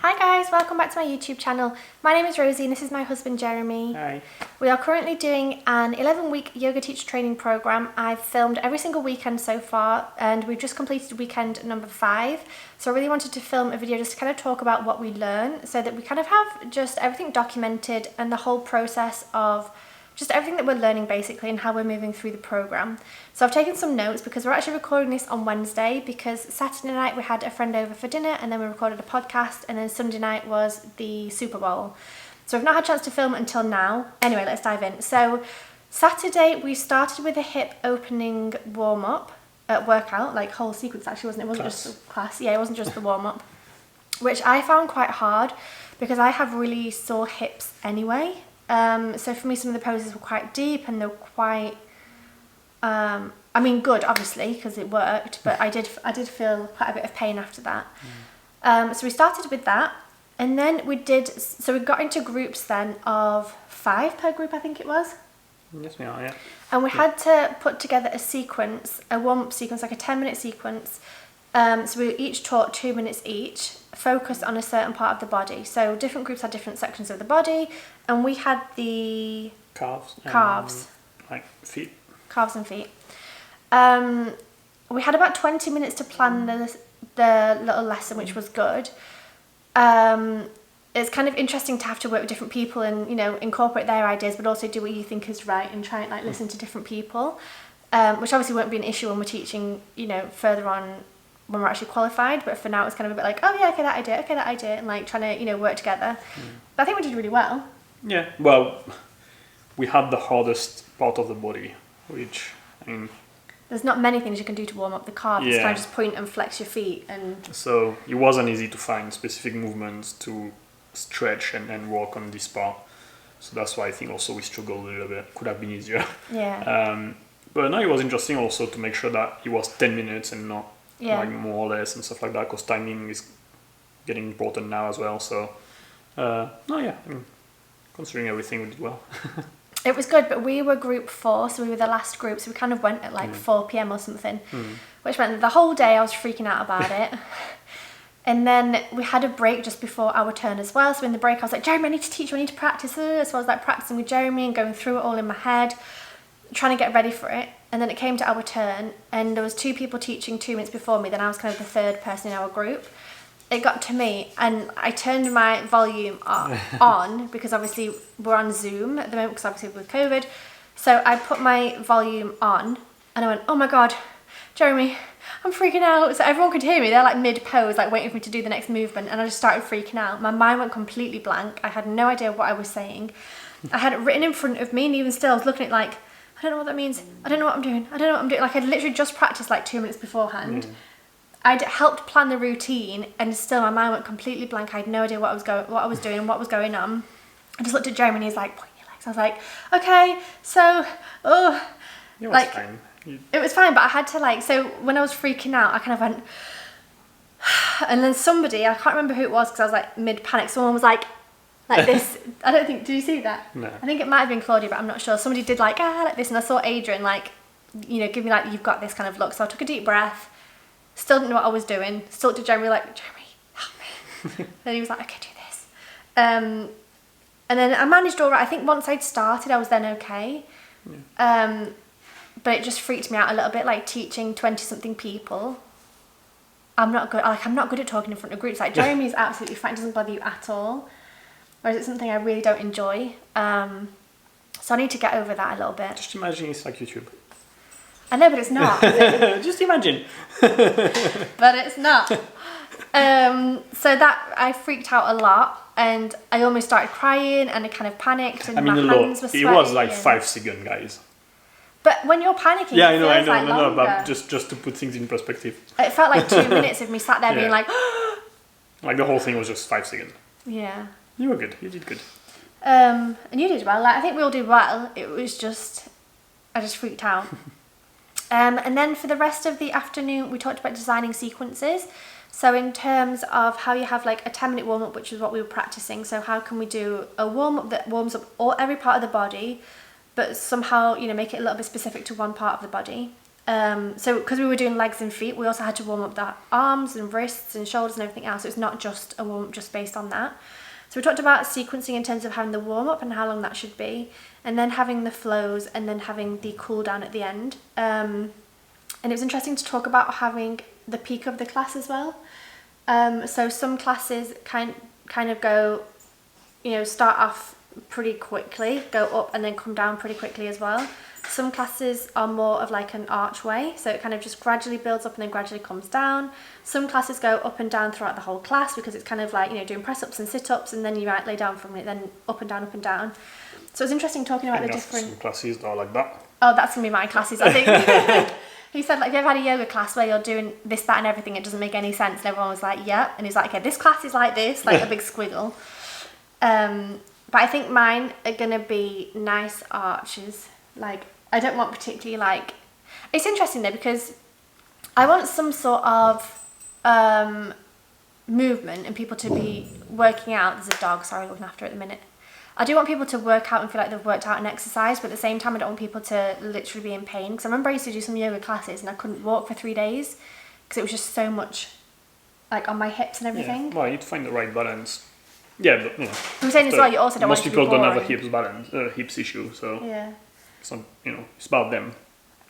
Hi guys, welcome back to my YouTube channel. My name is Rosie and this is my husband Jeremy. Hi. We are currently doing an 11-week yoga teacher training program. I've filmed every single weekend so far and we've just completed weekend number 5. So I really wanted to film a video just to kind of talk about what we learn so that we kind of have just everything documented and the whole process of just everything that we're learning basically and how we're moving through the program. So I've taken some notes because we're actually recording this on Wednesday because Saturday night we had a friend over for dinner and then we recorded a podcast and then Sunday night was the Super Bowl. So we've not had a chance to film until now. Anyway, let's dive in. So Saturday we started with a hip opening warm-up workout, like whole sequence actually, wasn't it? It wasn't just a class. Yeah, it wasn't just the warm-up, which I found quite hard because I have really sore hips anyway. So for me some of the poses were quite deep and they were quite good obviously because it worked, but I did feel quite a bit of pain after that. So we started with that and then we got into groups then of 5 per group, I think it was. Yes, we are, yeah. And we had to put together a sequence, a warm-up sequence, like a 10-minute sequence. So we each taught 2 minutes each, focused on a certain part of the body. So different groups had different sections of the body, and we had the calves, like feet, calves and feet. We had about 20 minutes to plan the little lesson, which was good. It's kind of interesting to have to work with different people and incorporate their ideas, but also do what you think is right and try and listen to different people, which obviously won't be an issue when we're teaching further on, when we're actually qualified, but for now it's kind of a bit like, oh yeah, okay, that idea, and trying to work together. But I think we did really well. Yeah, well, we had the hardest part of the body, which, there's not many things you can do to warm up the calves. Yeah. Kind of just point and flex your feet, and so it wasn't easy to find specific movements to stretch and work on this part. So that's why I think also we struggled a little bit. Could have been easier. Yeah. But no, it was interesting also to make sure that it was 10 minutes and not more or less and stuff like that, because timing is getting important now as well. So considering everything, we did well. It was good, but we were group 4, so we were the last group, so we kind of went at 4 p.m. or something, which meant that the whole day I was freaking out about it. And then we had a break just before our turn as well. So in the break I was like, Jeremy, I need to teach you, I need to practice. So I was practicing with Jeremy and going through it all in my head, trying to get ready for it. And then it came to our turn and there was 2 people teaching 2 minutes before me. Then I was kind of the 3rd person in our group. It got to me and I turned my volume on because obviously we're on Zoom at the moment because obviously with COVID. So I put my volume on and I went, oh my God, Jeremy, I'm freaking out. So everyone could hear me. They're mid-pose, waiting for me to do the next movement. And I just started freaking out. My mind went completely blank. I had no idea what I was saying. I had it written in front of me and even still I was looking at it I don't know what that means. I don't know what I'm doing. I don't know what I'm doing. I'd literally just practiced 2 minutes beforehand. I'd helped plan the routine and still my mind went completely blank. I had no idea what I was doing and what was going on. I just looked at Jeremy and he's like, point your legs. I was like, okay, so, It was fine. It was fine, but I had to so when I was freaking out, I kind of went, and then somebody, I can't remember who it was because I was mid-panic, someone was like this. I don't think, did you see that? No. I think it might have been Claudia, but I'm not sure. Somebody did like this, and I saw Adrian give me you've got this kind of look. So I took a deep breath, still didn't know what I was doing, still looked at Jeremy Jeremy, help me. And he was like, okay, do this. And then I managed all right. I think once I'd started, I was then okay. Yeah. But it just freaked me out a little bit, teaching 20-something people. I'm not good. I'm not good at talking in front of groups. Jeremy's absolutely fine; it doesn't bother you at all. Whereas it's something I really don't enjoy. So I need to get over that a little bit. Just imagine it's like YouTube. I know, but it's not. Just imagine. But it's not. So that I freaked out a lot, and I almost started crying, and I kind of panicked, and my hands were sweaty. It was 5 seconds, guys. But when you're panicking, yeah, it feels I know, longer. but just to put things in perspective. It felt like 2 minutes of me sat there being the whole thing was just 5 seconds. Yeah. You were good. You did good. And you did well. I think we all did well. It was just, I just freaked out. And then for the rest of the afternoon, we talked about designing sequences. So in terms of how you have a 10-minute warm-up, which is what we were practicing. So how can we do a warm-up that warms up every part of the body, but somehow, make it a little bit specific to one part of the body. So because we were doing legs and feet, we also had to warm up the arms and wrists and shoulders and everything else. So it's not just a warm up just based on that. So we talked about sequencing in terms of having the warm up and how long that should be, and then having the flows, and then having the cool down at the end. And it was interesting to talk about having the peak of the class as well. So some classes kind of go, start off pretty quickly, go up and then come down pretty quickly as well. Some classes are more of like an archway, so it kind of just gradually builds up and then gradually comes down. Some classes go up and down throughout the whole class, because it's kind of like, doing press-ups and sit-ups, and then you might lay down for a minute, then up and down, up and down. So it's interesting talking about the different... Some classes are like that. Oh, that's going to be my classes, I think. He said, like, have you ever had a yoga class where you're doing this, that, and everything, it doesn't make any sense? And everyone was like, yeah. And he's like, okay, this class is like this, like a big squiggle. But I think mine are going to be nice arches. Like, I don't want particularly, like... It's interesting, though, because I want some sort of movement and people to be working out. There's a dog, sorry, looking after it at the minute. I do want people to work out and feel like they've worked out an exercise, but at the same time, I don't want people to literally be in pain. Because I remember I used to do some yoga classes and I couldn't walk for 3 days because it was just so much, like, on my hips and everything. Yeah. Well, you need to find the right balance. Yeah, but, I'm saying as well, you also don't want it to be boring. Most people don't have a hips issue, so yeah. It's not, it's about them.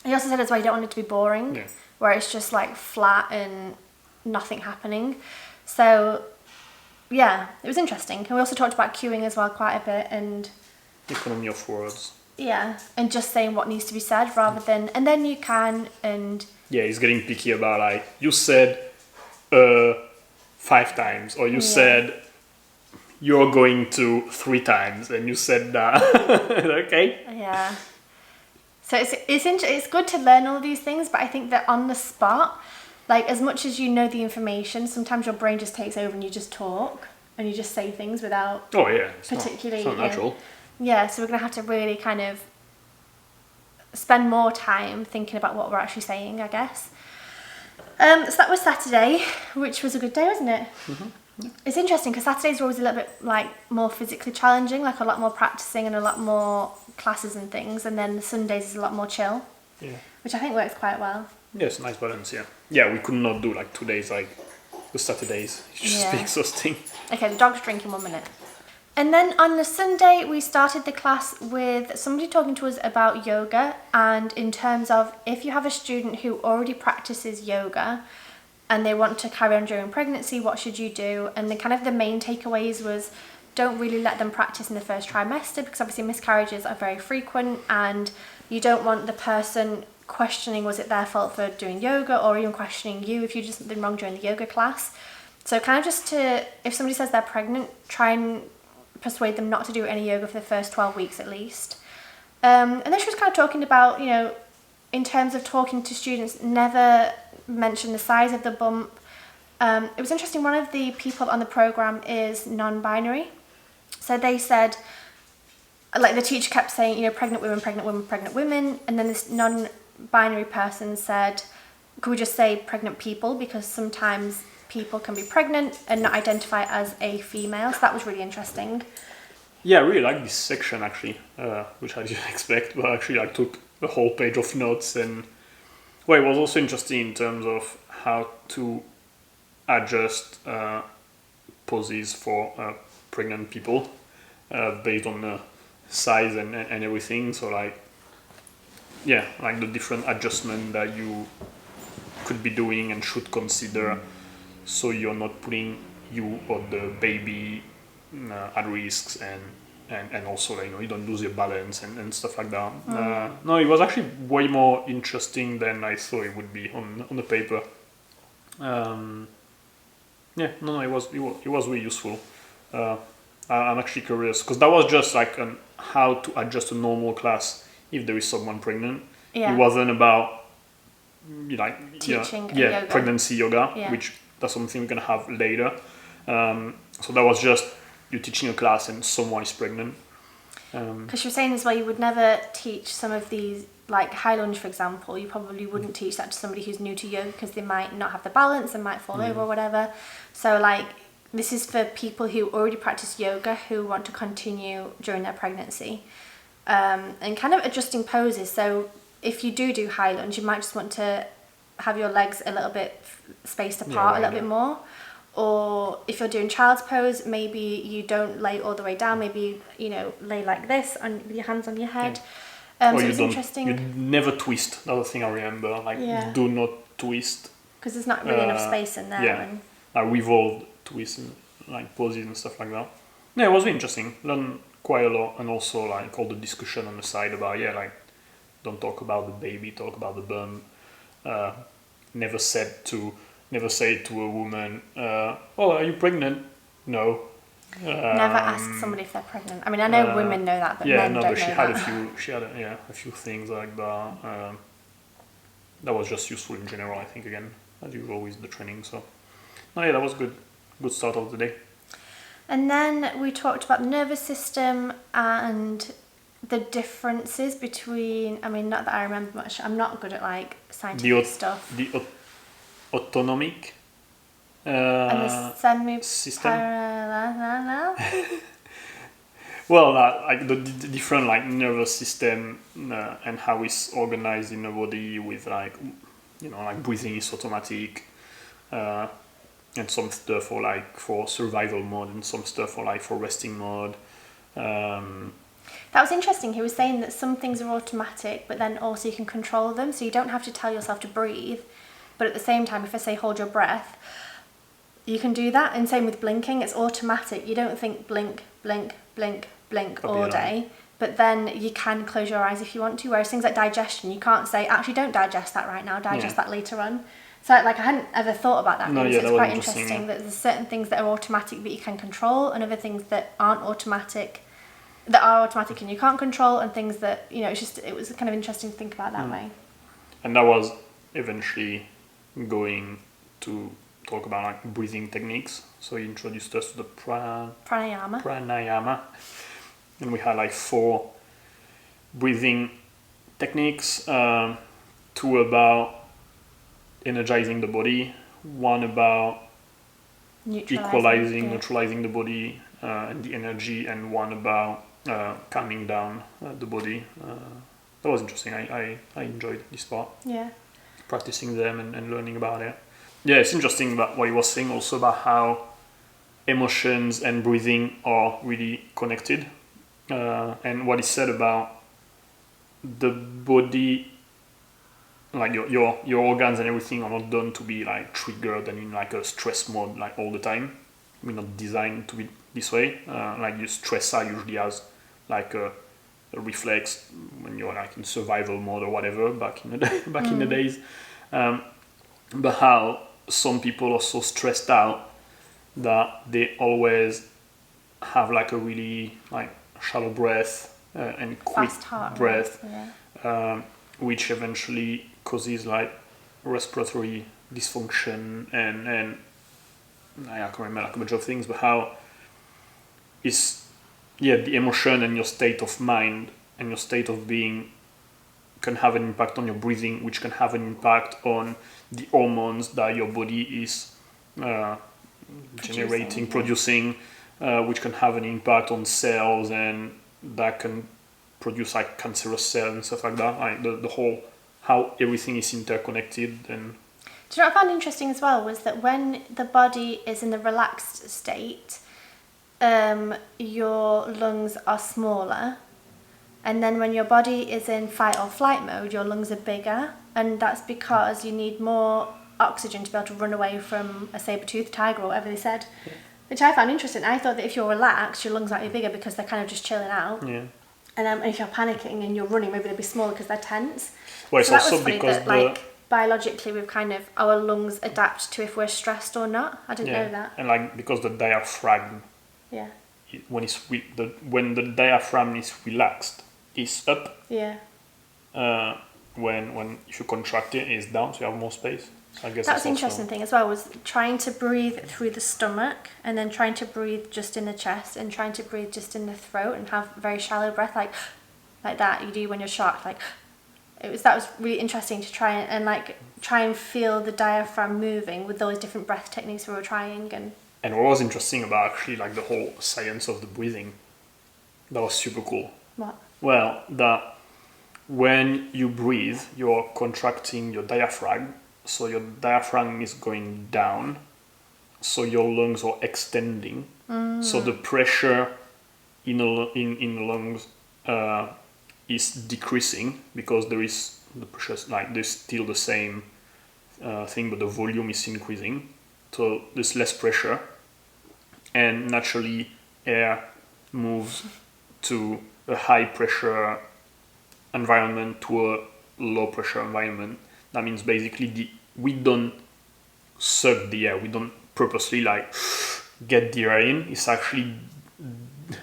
He also said as well, you don't want it to be boring, yeah. where it's just like flat and nothing happening. So, yeah, it was interesting. And we also talked about cueing as well quite a bit, and economy of words. Yeah, and just saying what needs to be said rather than, and then you can, and... Yeah, he's getting picky about, like, you said 5 times, or you said you're going to 3 times, and you said that. Okay. Yeah. So it's good to learn all of these things, but I think that on the spot, like, as much as you know the information, sometimes your brain just takes over and you just talk and you just say things without it's not natural. Yeah, so we're going to have to really kind of spend more time thinking about what we're actually saying, I guess. So that was Saturday, which was a good day, wasn't it? Mm-hmm. Yeah. It's interesting because Saturdays are always a little bit like more physically challenging, like a lot more practicing and a lot more classes and things, and then Sundays is a lot more chill, which I think works quite well. Yeah, it's a nice balance, Yeah, we could not do like 2 days like the Saturdays. It's just exhausting. Okay, the dog's drinking 1 minute. And then on the Sunday, we started the class with somebody talking to us about yoga, and in terms of if you have a student who already practices yoga and they want to carry on during pregnancy, what should you do? And the kind of the main takeaways was, don't really let them practice in the first trimester, because obviously miscarriages are very frequent and you don't want the person questioning was it their fault for doing yoga, or even questioning you if you did something wrong during the yoga class. So kind of just to, if somebody says they're pregnant, try and persuade them not to do any yoga for the first 12 weeks at least. And then she was kind of talking about, in terms of talking to students, never mention the size of the bump. It was interesting, one of the people on the program is non-binary. So they said, like the teacher kept saying, pregnant women, pregnant women, pregnant women. And then this non-binary person said, could we just say pregnant people? Because sometimes people can be pregnant and not identify as a female. So that was really interesting. Yeah, I really like this section actually, which I didn't expect, but actually I took a whole page of notes. And it was also interesting in terms of how to adjust poses for pregnant people based on the size and everything. So like the different adjustment that you could be doing and should consider, so you're not putting you or the baby at risks, and also you don't lose your balance and stuff like that. No, it was actually way more interesting than I thought it would be on the paper. It was really useful. I'm actually curious, because that was just like how to adjust a normal class if there is someone pregnant. It wasn't about teaching yoga. Pregnancy yoga, which that's something we're gonna have later. So that was just you teaching a class and someone is pregnant. Because you're saying as well, you would never teach some of these, like high lunge for example, you probably wouldn't teach that to somebody who's new to yoga because they might not have the balance and might fall over or whatever. So like, this is for people who already practice yoga who want to continue during their pregnancy, and kind of adjusting poses. So if you do high lunge, you might just want to have your legs a little bit spaced apart, a little bit more. Or if you're doing child's pose, maybe you don't lay all the way down. Maybe you lay like this with your hands on your head. Or so you it's interesting. You never twist. Another thing I remember, do not twist. Because there's not really enough space in there. Yeah, I revolved, twist, and poses and stuff like that. Yeah, it was really interesting. Learned quite a lot, and also all the discussion on the side about don't talk about the baby, talk about the bum. Never say to a woman, "Oh, are you pregnant?" No. Never ask somebody if they're pregnant. I mean, I know women know that, but men don't know that. She had a few things like that. That was just useful in general, I think. Again, as usual with the training. So, that was good. Good start of the day. And then we talked about the nervous system and the differences between. I mean, not that I remember much. I'm not good at scientific stuff. The autonomic. And the semi-parallel. Well, the different nervous system and how it's organized in the body with breathing is automatic, and some stuff for survival mode, and some stuff for resting mode. That was interesting. He was saying that some things are automatic, but then also you can control them, so you don't have to tell yourself to breathe. But at the same time, if I say hold your breath, you can do that. And same with blinking, it's automatic. You don't think blink, blink, blink, blink all day. But then you can close your eyes if you want to. Whereas things like digestion, you can't say, actually don't digest that right now, digest that later on. So I hadn't ever thought about that. So it's quite interesting that there's certain things that are automatic that you can control, and other things that aren't automatic, that are automatic and you can't control, and things that, it was kind of interesting to think about that way. And that was eventually going to talk about breathing techniques. So he introduced us to the pranayama, and we had 4 breathing techniques. 2 about energizing the body, 1 about neutralizing the body and the energy, and 1 about calming down the body. That was interesting. I enjoyed this part. Yeah. Practicing them and learning about it. Yeah, it's interesting about what he was saying also about how emotions and breathing are really connected. And what he said about the body, your organs and everything are not done to be triggered and in a stress mode all the time. We're not designed to be this way. Your stressor usually has a reflex when you're in survival mode or whatever back in the days. But how some people are so stressed out that they always have a really shallow breath and quick breath, which eventually causes respiratory dysfunction and I can't remember a bunch of things, but how is the emotion and your state of mind and your state of being can have an impact on your breathing, which can have an impact on the hormones that your body is producing, which can have an impact on cells, and that can produce cancerous cells and stuff like that. The whole, how everything is interconnected. And do you know what I found interesting as well was that when the body is in the relaxed state, your lungs are smaller. And then when your body is in fight or flight mode, your lungs are bigger. And that's because you need more oxygen to be able to run away from a saber-toothed tiger or whatever they said. Yeah. Which I found interesting. I thought that if you're relaxed, your lungs might be bigger because they're kind of just chilling out. Yeah. And if you're panicking and you're running, maybe they'll be smaller because they're tense. Well, it's so also that was funny because that, biologically, we've our lungs adapt to if we're stressed or not. I didn't know that. And because the diaphragm, when the diaphragm is relaxed, is up. Yeah. When if you contract it, it's down, so you have more space. So I guess that's an interesting thing as well, was trying to breathe through the stomach and then trying to breathe just in the chest and trying to breathe just in the throat and have very shallow breath like that you do when you're shocked. That was really interesting to try and feel the diaphragm moving with those different breath techniques we were trying. And what was interesting about actually the whole science of the breathing, that was super cool. What? Well, that when you breathe, you're contracting your diaphragm. So your diaphragm is going down. So your lungs are extending. So the pressure in the lungs is decreasing because the pressure like there's still the same thing, but the volume is increasing. So there's less pressure, and naturally air moves to a high pressure environment to a low pressure environment. That means basically we don't suck the air. We don't purposely like get the air in. It's actually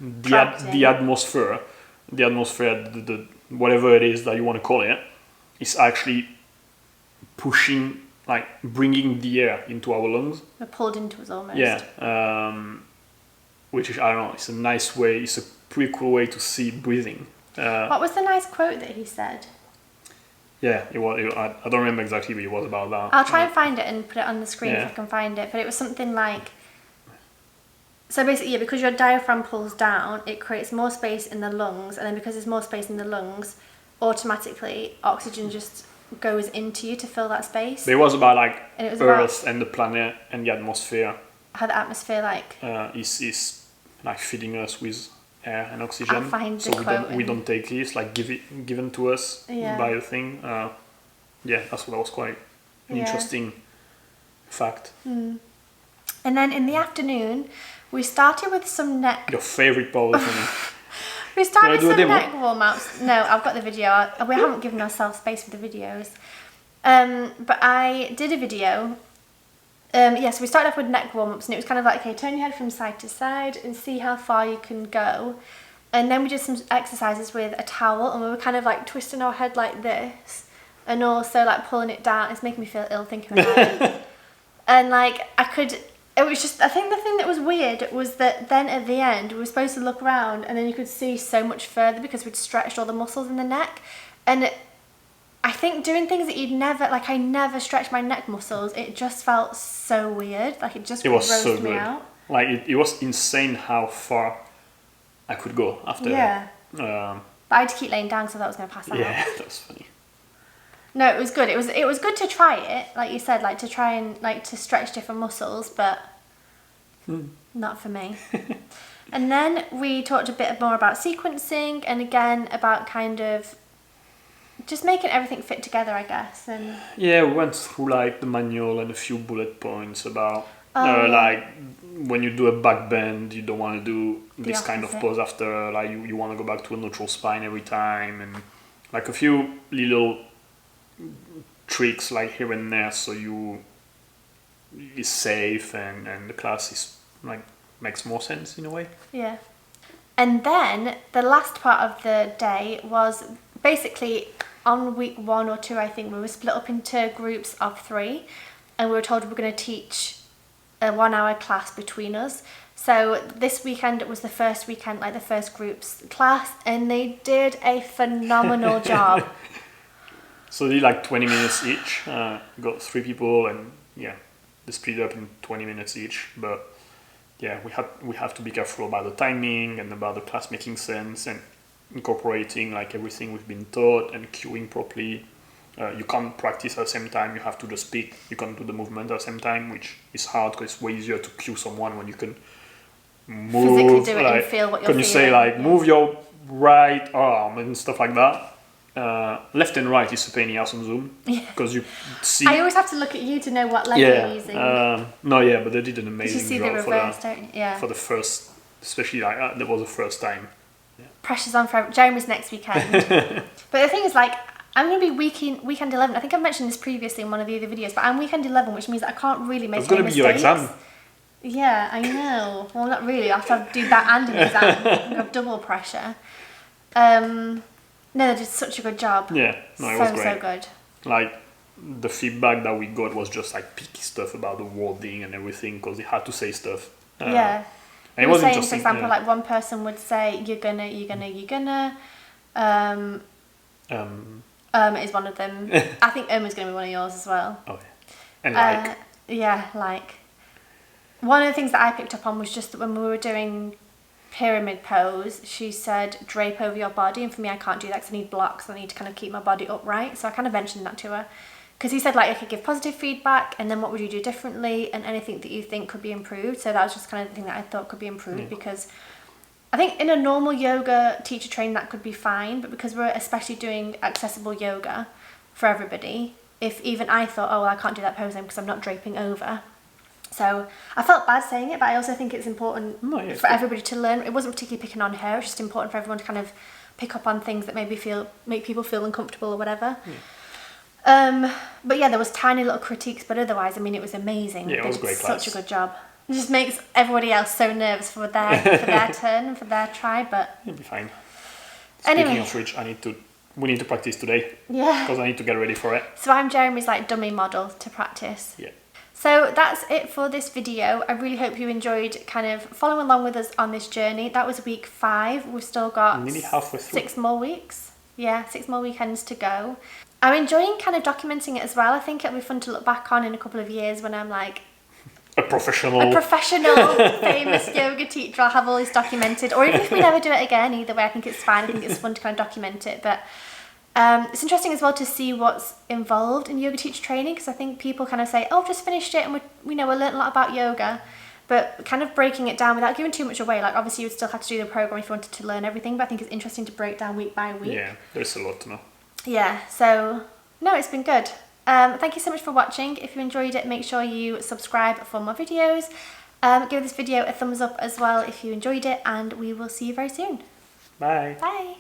the atmosphere. The atmosphere, the whatever it is that you want to call it, is actually pushing, like bringing the air into our lungs. We're pulled into us almost. Yeah. Which is, I don't know, it's a nice way, it's a pretty cool way to see breathing. What was the nice quote that he said? Yeah, I don't remember exactly, but it was about that. I'll try and find it and put it on the screen if I can find it. But it was something like, so basically, because your diaphragm pulls down, it creates more space in the lungs, and then because there's more space in the lungs, automatically oxygen just goes into you to fill that space. But it was about like Earth about and the planet and the atmosphere. How the atmosphere is like feeding us with air and oxygen. I'll find the so quote we don't take it. It's like given to us by the thing. That was quite an interesting fact. And then in the afternoon, we started with some neck. Your favorite part of me. We started with some neck warm-ups. No, I've got the video. We haven't given ourselves space for the videos. But I did a video. So we started off with neck warm-ups, and it was kind of like, okay, turn your head from side to side and see how far you can go. And then we did some exercises with a towel, and we were kind of like twisting our head like this, and also like pulling it down. It's making me feel ill thinking about it. And like it was just, I think the thing that was weird was that then at the end we were supposed to look around, and then you could see so much further because we'd stretched all the muscles in the neck. And I think doing things that I never stretched my neck muscles, it just felt so weird. Like it just grossed me out. Like it was insane how far I could go after that. But I had to keep laying down because I thought I was going to pass out. Yeah, that's funny. No, it was good. It was good to try it, like you said, like to try and like to stretch different muscles, but not for me. And then we talked a bit more about sequencing, and again about kind of just making everything fit together, I guess. And we went through like the manual and a few bullet points about like when you do a back bend, you don't want to do this kind of pose after, like you want to go back to a neutral spine every time, and like a few little tricks like here and there, so you is safe and the class is like makes more sense in a way. Yeah. And then the last part of the day was basically on week 1 or 2, I think we were split up into groups of 3, and we were told we were going to teach a 1-hour class between us. So this weekend, it was the first weekend, like the first group's class, and they did a phenomenal job. So they did like 20 minutes each. Got 3 people, and they split up in 20 minutes each. But we have to be careful about the timing and about the class making sense and incorporating like everything we've been taught and cueing properly. You can't practice at the same time. You have to just speak. You can't do the movement at the same time, which is hard because it's way easier to cue someone when you can move. Physically do it and feel what you're feeling. Can you say like move your right arm and stuff like that? Left and right is a pain in the ass on Zoom because you see. I always have to look at you to know what leg you're using. But they did an amazing you see job the reverse, don't you? Yeah. For the first, especially like that was the first time. Yeah. Pressure's on for Jeremy's next weekend. But the thing is, like, I'm going to be weekend 11. I think I've mentioned this previously in one of the other videos, but I'm weekend 11, which means that I can't really make any mistakes. It's going to be your exam. Yeah, I know. Well, not really. I have to do that and an exam. I have double pressure. No, they did such a good job. Yeah, no, it was great. So good. Like, the feedback that we got was just like picky stuff about the wording and everything because they had to say stuff. And it was saying, interesting. For example, like one person would say, you're gonna. Is one of them. I think is going to be one of yours as well. Oh, yeah. And like. One of the things that I picked up on was just that when we were doing pyramid pose, she said drape over your body, and for me I can't do that because I need blocks. I need to kind of keep my body upright. So I kind of mentioned that to her because he said like I could give positive feedback, and then what would you do differently, and anything that you think could be improved. So that was just kind of the thing that I thought could be improved, because I think in a normal yoga teacher training that could be fine, but because we're especially doing accessible yoga for everybody, if even I thought, oh well, I can't do that pose then because I'm not draping over. So I felt bad saying it, but I also think it's important for everybody to learn. It wasn't particularly picking on her, it's just important for everyone to kind of pick up on things that maybe make people feel uncomfortable or whatever. But yeah, there was tiny little critiques, but otherwise, I mean, it was amazing. Yeah, it was great class. Such a good job. It just makes everybody else so nervous for their turn and for their try, but it'll be fine. Anyway. Speaking of which, we need to practice today. Yeah. Because I need to get ready for it. So I'm Jeremy's like dummy model to practice. Yeah. So that's it for this video. I really hope you enjoyed kind of following along with us on this journey. That was week 5. We've still got nearly halfway through. 6 more weeks. Yeah, 6 more weekends to go. I'm enjoying kind of documenting it as well. I think it'll be fun to look back on in a couple of years when I'm like a professional famous yoga teacher. I'll have all this documented, or even if we never do it again, either way I think it's fine. I think it's fun to kind of document it, but it's interesting as well to see what's involved in yoga teacher training, because I think people kind of say, oh, I've just finished it and we learned a lot about yoga, but kind of breaking it down without giving too much away. Like obviously you would still have to do the program if you wanted to learn everything, but I think it's interesting to break down week by week. Yeah, there's a lot to know. Yeah, so no, it's been good. Thank you so much for watching. If you enjoyed it, make sure you subscribe for more videos. Give this video a thumbs up as well if you enjoyed it, and we will see you very soon. Bye. Bye.